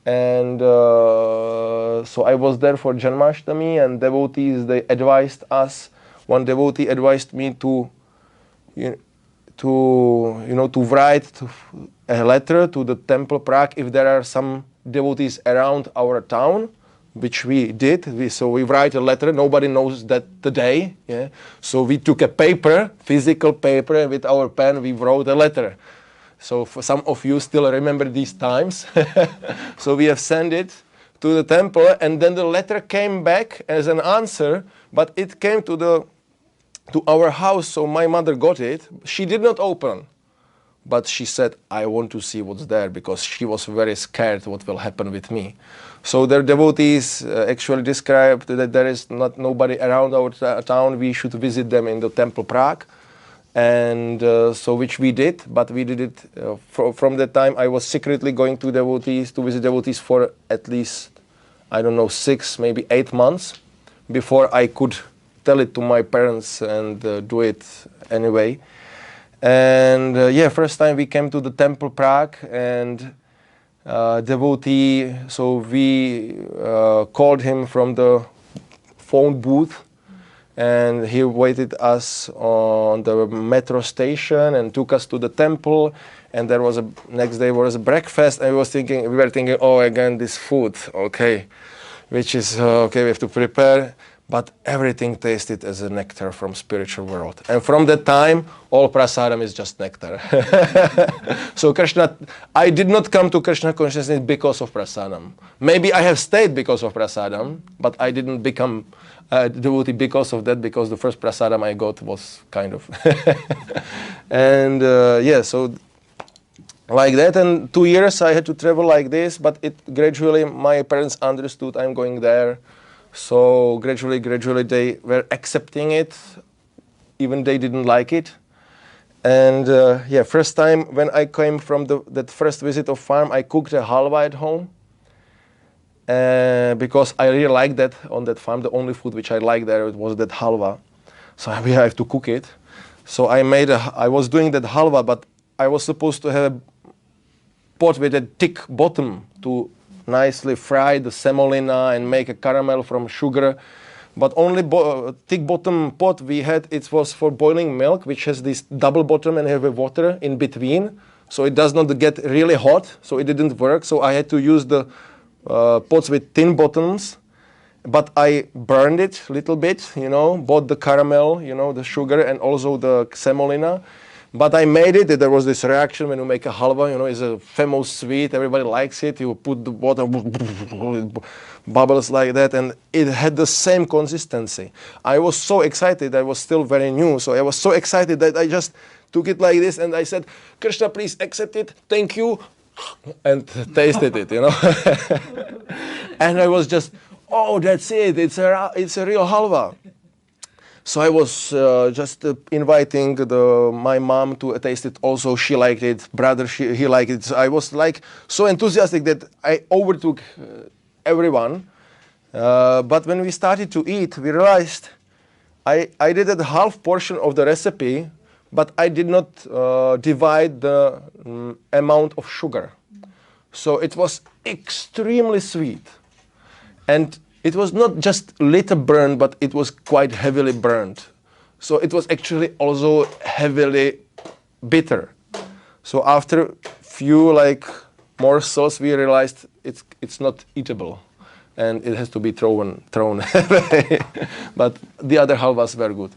And so I was there for Janmashtami, and devotees, they advised us. One devotee advised me to write a letter to the Temple Prague if there are some devotees around our town, which we did. So we write a letter. Nobody knows that the day. Yeah. So we took a paper, physical paper, and with our pen we wrote a letter. So for some of you still remember these times. So we have sent it to the temple, and then the letter came back as an answer, but it came to our house. So my mother got it. She did not open, but she said, I want to see what's there, because she was very scared what will happen with me. So their devotees actually described that there is nobody around our town. We should visit them in the Temple Prague. And so which we did, but we did it from that time. I was secretly going to visit devotees for at least, 6, maybe 8 months before I could tell it to my parents and do it anyway. And first time we came to the Temple Prague, and devotee, so we called him from the phone booth. And he waited us on the metro station and took us to the temple. And there was next day was a breakfast. And we were thinking, oh, again, this food, okay, which is, okay, we have to prepare. but everything tasted as a nectar from spiritual world. And from that time, all prasadam is just nectar. So Krishna, I did not come to Krishna consciousness because of prasadam. Maybe I have stayed because of prasadam, but I didn't become a devotee because of that, because the first prasadam I got was kind of... And so like that, and 2 years I had to travel like this, but it gradually, my parents understood I'm going there. So gradually they were accepting it, even they didn't like it. And first time when I came from that first visit of farm, I cooked a halwa at home. Because I really liked that on that farm. The only food which I liked there was that halwa. So I have to cook it. So I was doing that halwa, but I was supposed to have a pot with a thick bottom to nicely fry the semolina and make a caramel from sugar. But only thick bottom pot we had, it was for boiling milk, which has this double bottom and have a water in between. So it does not get really hot, so it didn't work. So I had to use the pots with thin bottoms. But I burned it a little bit, bought the caramel, the sugar and also the semolina. But I made it. There was this reaction when you make a halwa, it's a famous sweet. Everybody likes it. You put the water, bubbles like that, and it had the same consistency. I was so excited. I was still very new, so I was so excited that I just took it like this and I said, Krishna, please accept it. Thank you. And tasted it, And I was just, oh, that's it. It's a real halwa. So I was just inviting my mom to taste it also. She liked it. Brother, he liked it. So I was like so enthusiastic that I overtook everyone. But when we started to eat, we realized I did a half portion of the recipe, but I did not divide the amount of sugar. So it was extremely sweet. And it was not just little burned, but it was quite heavily burned. So it was actually also heavily bitter. So after few morsels, we realized it's not eatable, and it has to be thrown away. But the other halwas were good.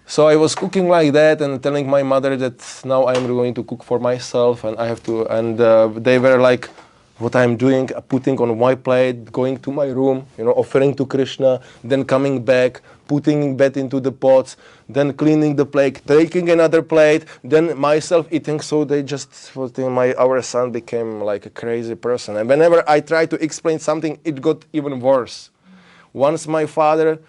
So I was cooking like that and telling my mother that now I'm going to cook for myself, and I have to. And they were like, what I'm doing, putting on my plate, going to my room, offering to Krishna, then coming back, putting back into the pots, then cleaning the plate, taking another plate, then myself eating. So they just, our son became like a crazy person. And whenever I tried to explain something, it got even worse. Once my father,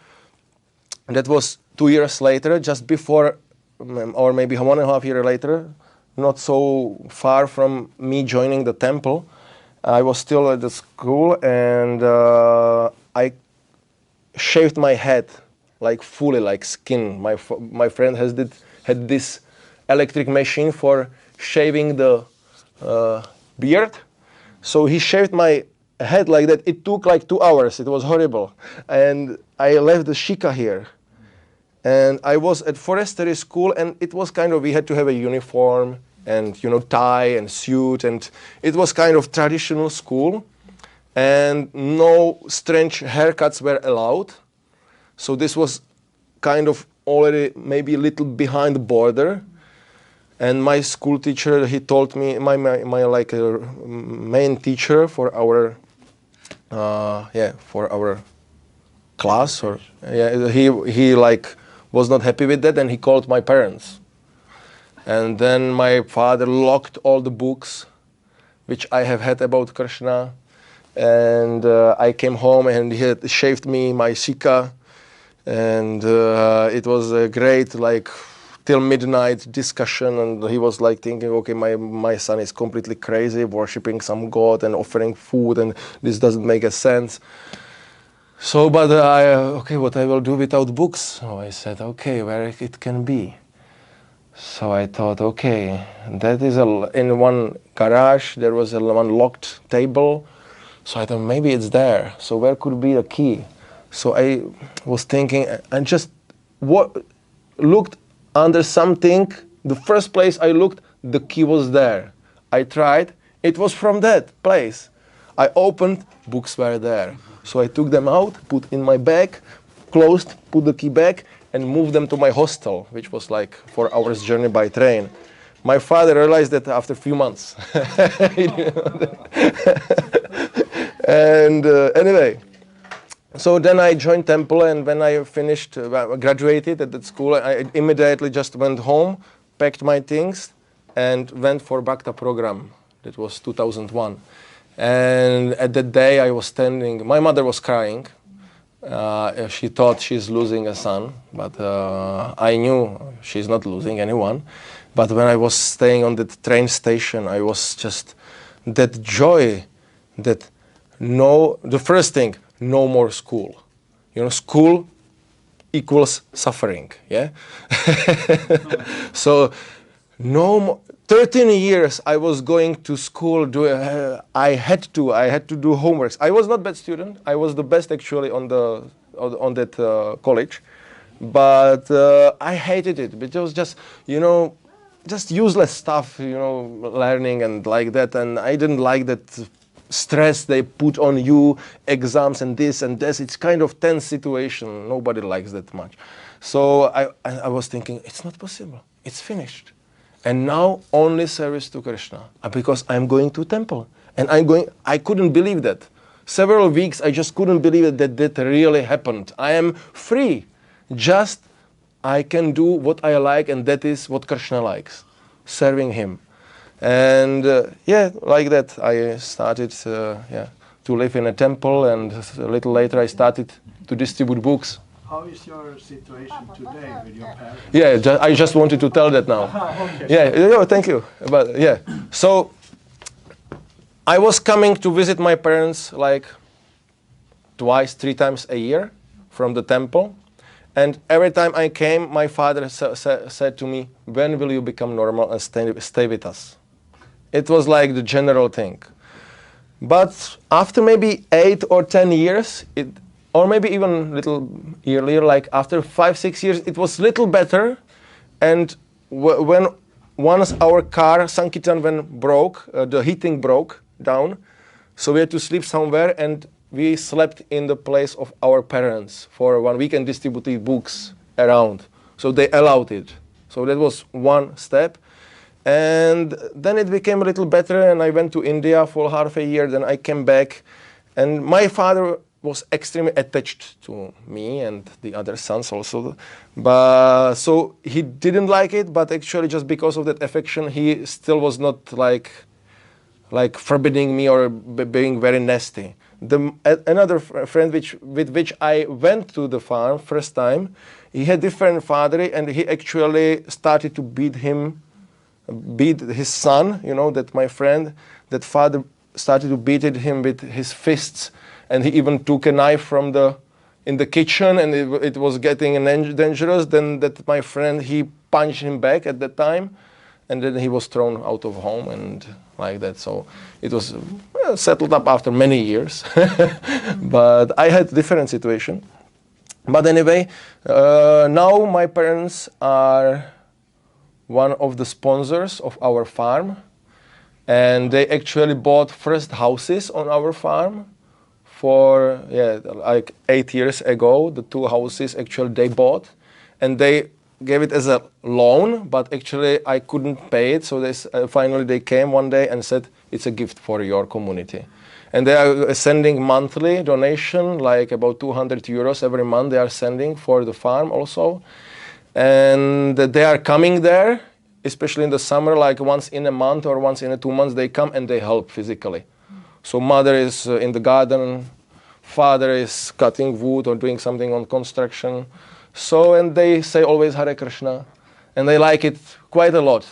that was 2 years later, just before, or maybe 1.5 years later, not so far from me joining the temple, I was still at the school, and I shaved my head fully, like skin. My friend had this electric machine for shaving the beard, so he shaved my head like that. It took like 2 hours. It was horrible, and I left the shika here. And I was at forestry school, and it was we had to have a uniform and tie and suit, and it was kind of traditional school, and no strange haircuts were allowed. So this was kind of already maybe a little behind the border. And my school teacher, he told me, my main teacher for our class, or he was not happy with that, and he called my parents. And then my father locked all the books which I have had about Krishna. And I came home, and he had shaved me, my shika. And it was a great, till midnight discussion. And he was thinking, okay, my son is completely crazy, worshipping some god and offering food, and this doesn't make a sense. So, but what I will do without books? So I said, okay, where it can be. So I thought, okay, that is in one garage, there was one locked table. So I thought maybe it's there. So where could be the key? So I was thinking and just looked under something. The first place I looked, the key was there. I tried. It was from that place. I opened, books were there. So I took them out, put in my bag, closed, put the key back, and moved them to my hostel, which was like 4 hours journey by train. My father realized that after a few months. And anyway, so then I joined temple, and when I finished, graduated at that school, I immediately just went home, packed my things, and went for Bhakta program. That was 2001. And at that day I was standing, my mother was crying. She thought she's losing a son, but I knew she's not losing anyone. But when I was staying on the train station, I was just, that joy, that the first thing, no more school. You know, school equals suffering, yeah? So, no more. 13 years I was going to school. I had to do homeworks. I was not bad student. I was the best actually on that college, but I hated it. It was just, you know, just useless stuff, you know, learning and like that. And I didn't like that stress they put on you, exams and this and this. It's kind of tense situation. Nobody likes that much. So I was thinking, it's not possible. It's finished. And now only service to Krishna, because I'm going to temple. And I couldn't believe that. Several weeks I just couldn't believe that really happened. I am free. Just I can do what I like, and that is what Krishna likes, serving him. And yeah, like that I started to live in a temple, and a little later I started to distribute books. How is your situation today with your parents? Yeah, I just wanted to tell that now. Okay. Yeah, thank you. But yeah, so I was coming to visit my parents like twice, 3 times a year from the temple. And every time I came, my father said to me, when will you become normal and stay with us? It was like the general thing. But after maybe 8 or 10 years, or maybe even a little earlier, like after 5-6 years, it was little better. And when once our car, Sankirtan, broke, the heating broke down, so we had to sleep somewhere, and we slept in the place of our parents for 1 week and distributed books around. So they allowed it. So that was one step. And then it became a little better, and I went to India for half a year, then I came back. And my father was extremely attached to me and the other sons also. But so he didn't like it, but actually just because of that affection, he still was not like forbidding me or being very nasty. Another friend with which I went to the farm first time, he had different father, and he actually started to beat his son, you know, that my friend, that father started to beat him with his fists, and he even took a knife from in the kitchen, and it was getting dangerous. Then that my friend, he punched him back at that time, and then he was thrown out of home and like that. So it was settled up after many years. But I had different situation. But anyway, now my parents are one of the sponsors of our farm, and they actually bought first houses on our farm for like 8 years ago. The 2 houses actually they bought, and they gave it as a loan, but actually I couldn't pay it. So finally they came one day and said, it's a gift for your community. And they are sending monthly donation, like about 200 euros every month they are sending for the farm also. And they are coming there, especially in the summer, like once in a month or once in 2 months they come and they help physically. So mother is in the garden, father is cutting wood or doing something on construction. So, and they say always Hare Krishna, and they like it quite a lot.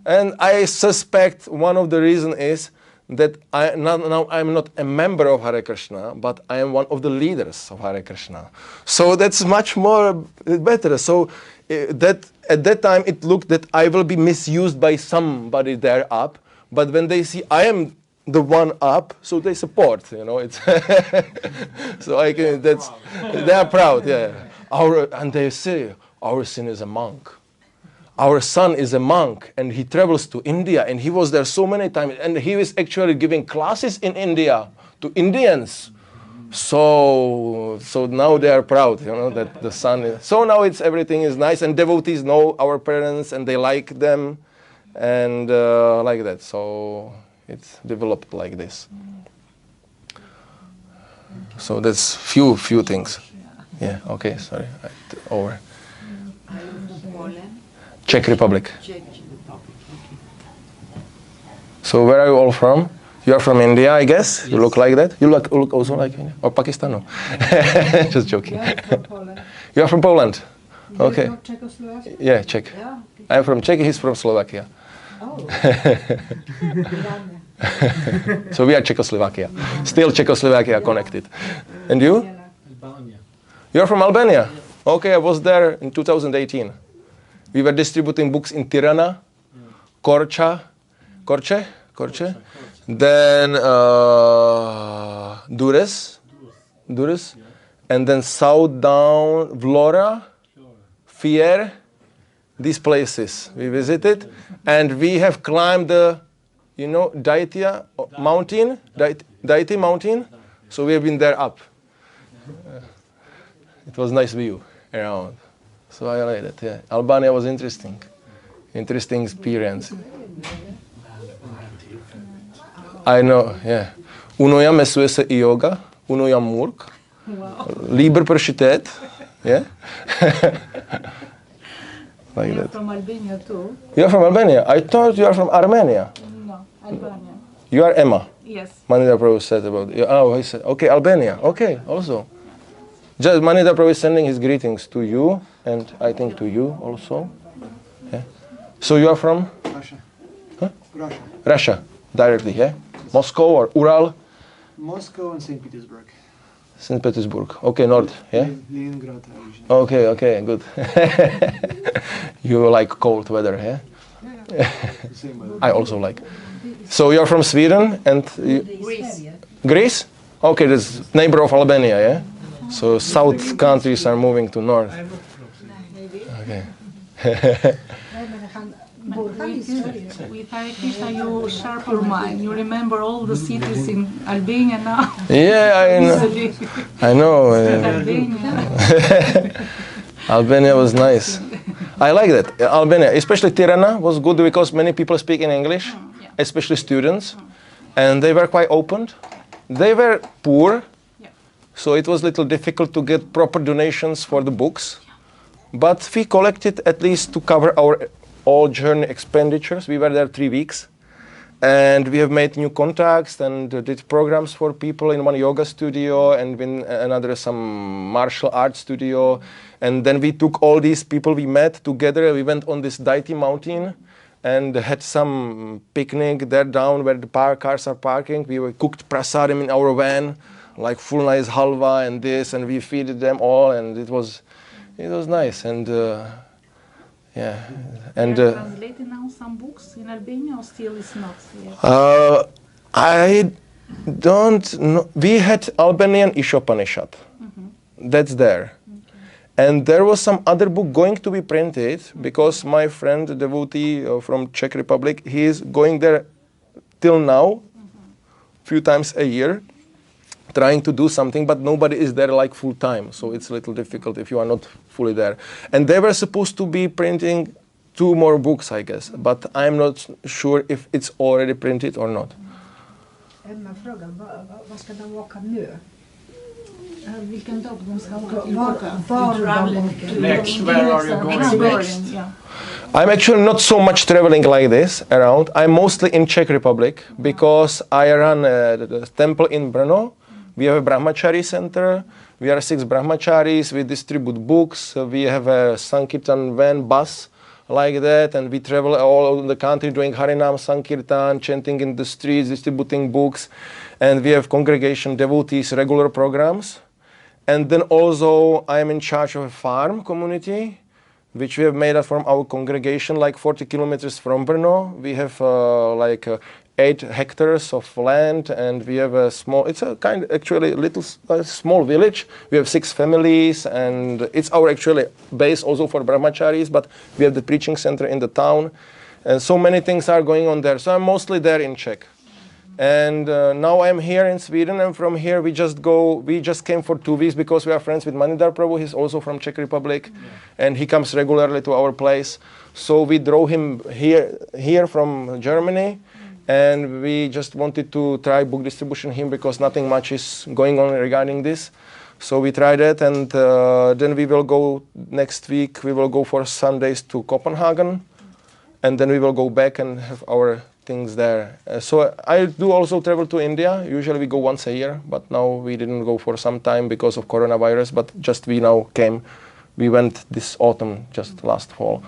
And I suspect one of the reasons is that now I'm not a member of Hare Krishna, but I am one of the leaders of Hare Krishna. So that's much more better. So that at that time it looked that I will be misused by somebody there up, but when they see I am the one up, so they support, you know. It's so I can. That's they are proud, yeah. And they say our sin is a monk. our son is a monk and he travels to India and he was there so many times and he was actually giving classes in India to Indians. So now they are proud, that the son is. So now everything is nice and devotees know our parents and they like them and like that. So it's developed like this. So that's few things. Yeah. Okay. Sorry. Over. Czech Republic. So where are you all from? You are from India, I guess. Yes. You look like that. You look also like India or Pakistan? No. Just joking. Yeah, from Poland. You are from Poland. Okay. You know Czechoslovakia? Yeah, Czech. Yeah. I'm from Czech. He's from Slovakia. Oh. So we are Czechoslovakia. Still Czechoslovakia connected. And you? Albania. You are from Albania? Okay, I was there in 2018. We were distributing books in Tirana, Korče, then Durrës, and then south down Vlora, Fier, these places we visited, and we have climbed the, Daitya mountain, Daiti mountain, so we have been there up. It was nice view around. So I like it, yeah. Albania was interesting experience. I know, yeah. Uno jam mesuje se i yoga, uno jam murk, liber për qytet, yeah. Like I'm that. from Albania too. You are from Albania? I thought you are from Armenia. No, Albania. You are Emma. Yes. Manida Prabhu said about you. Oh, he said, okay, Albania. Okay, also. Just Manida Prabhu is sending his greetings to you, and I think to you also. Yeah. So you are from? Russia. Huh? Russia. Russia, directly, yeah? Moscow or Ural? Moscow and St. Petersburg. St. Petersburg. Okay, north, yeah? Leningrad region. Okay, good. You like cold weather, yeah? Yeah. The same weather. I also like. So you're from Sweden and Greece. Greece? Okay, that's neighbor of Albania, yeah? So south countries are moving to north. Okay. With Hare Krishna, you sharp your mind. You remember all the cities in Albania now. Yeah, I know. Albania. Albania was nice. I like that. Albania, especially Tirana, was good because many people speak in English, especially students, and they were quite open. They were poor, so it was a little difficult to get proper donations for the books, but we collected at least to cover our all journey expenditures. We were there 3 weeks, and we have made new contacts and did programs for people in one yoga studio and in another some martial arts studio. And then we took all these people we met together. We went on this Daiti mountain and had some picnic there down where the cars are parking. We cooked prasadam in our van, like full nice halva and this, and we feed them all, and it was nice. And yeah, and translating now some books in Albania, or still is not yet? I don't know. We had Albanian Ishopanishad. That's there. And there was some other book going to be printed because my friend, the devotee from Czech Republic, he is going there till now, few times a year, trying to do something, but nobody is there like full time. So it's a little difficult if you are not fully there. And they were supposed to be printing 2 more books, I guess, but I'm not sure if it's already printed or not. Emma frågar, vad ska de åka nu? Vilken dag de ska åka till Next, where are you going next? Yeah. I'm actually not so much traveling like this around. I'm mostly in Czech Republic because I run the temple in Brno. We have a Brahmachari center. We are 6 Brahmacharis. We distribute books. We have a Sankirtan van bus like that, and we travel all over the country doing Harinam, Sankirtan, chanting in the streets, distributing books, and we have congregation devotees, regular programs. And then also I'm in charge of a farm community, which we have made up from our congregation, like 40 kilometers from Brno. We have 8 hectares of land, and we have a small, it's a kind of actually little small village. We have 6 families, and it's our actually base also for brahmacharis, but we have the preaching center in the town, and so many things are going on there. So I'm mostly there in Czech. And now I'm here in Sweden, and from here we just came for 2 weeks because we are friends with Manidhar Prabhu. He's also from Czech Republic, and he comes regularly to our place. So we drove him here from Germany, and we just wanted to try book distribution here because nothing much is going on regarding this. So we tried it, and then we will go next week. We will go for Sundays to Copenhagen, and then we will go back and have our things there. So I do also travel to India. Usually we go once a year, but now we didn't go for some time because of coronavirus, but just we now came. We went this autumn, just last fall.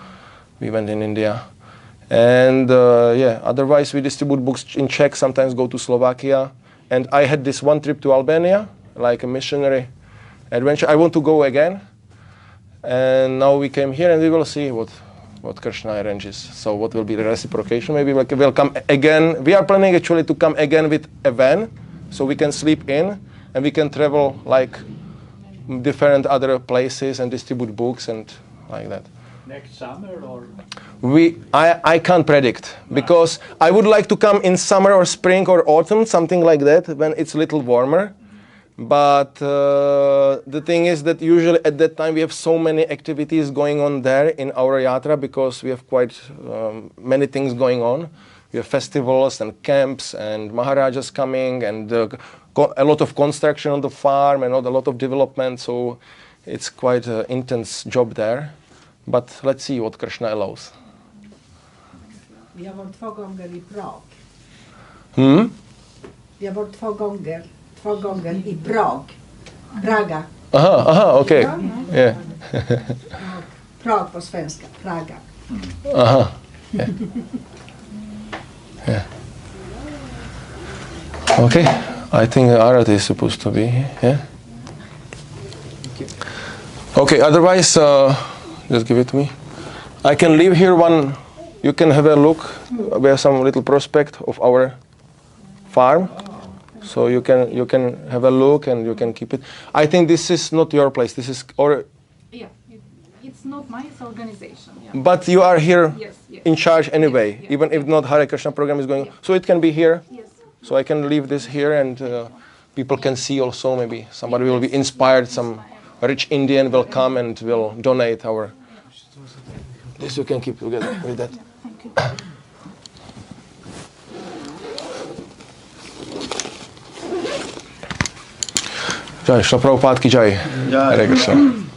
We went in India. And otherwise we distribute books in Czech, sometimes go to Slovakia. And I had this one trip to Albania, like a missionary adventure. I want to go again. And now we came here, and we will see what Krishna arranges. So what will be the reciprocation? Maybe we'll come again. We are planning actually to come again with a van, so we can sleep in, and we can travel like different other places and distribute books and like that. Next summer or? I can't predict, because I would like to come in summer or spring or autumn, something like that, when it's a little warmer. But the thing is that usually at that time we have so many activities going on there in our yatra, because we have quite many things going on. We have festivals and camps and Maharajas coming, and a lot of construction on the farm and a lot of development. So it's quite an intense job there. But let's see what Krishna allows. Vi har varit 2 gånger i Prag. Vi har varit 2 gånger i Prag. Praga. Aha, okay. Yeah. Prag på svenska, Praga. Yeah. Yeah. Okay, I think Arati is supposed to be here. Yeah. Okay, otherwise, just give it to me. I can leave here one. You can have a look. We have some little prospect of our farm. So you can have a look, and you can keep it. I think this is not your place. This is It's not my organization. Yeah. But you are here Yes. in charge anyway, Yes. even if not Hare Krishna program is going. Yeah. So it can be here. Yes. So I can leave this here, and people can see also. Maybe somebody will be inspired. Some rich Indian will come and will donate our. This you can keep together with that. Thank you. Jai, Shri Prabhupada ki jai. Hare Krishna.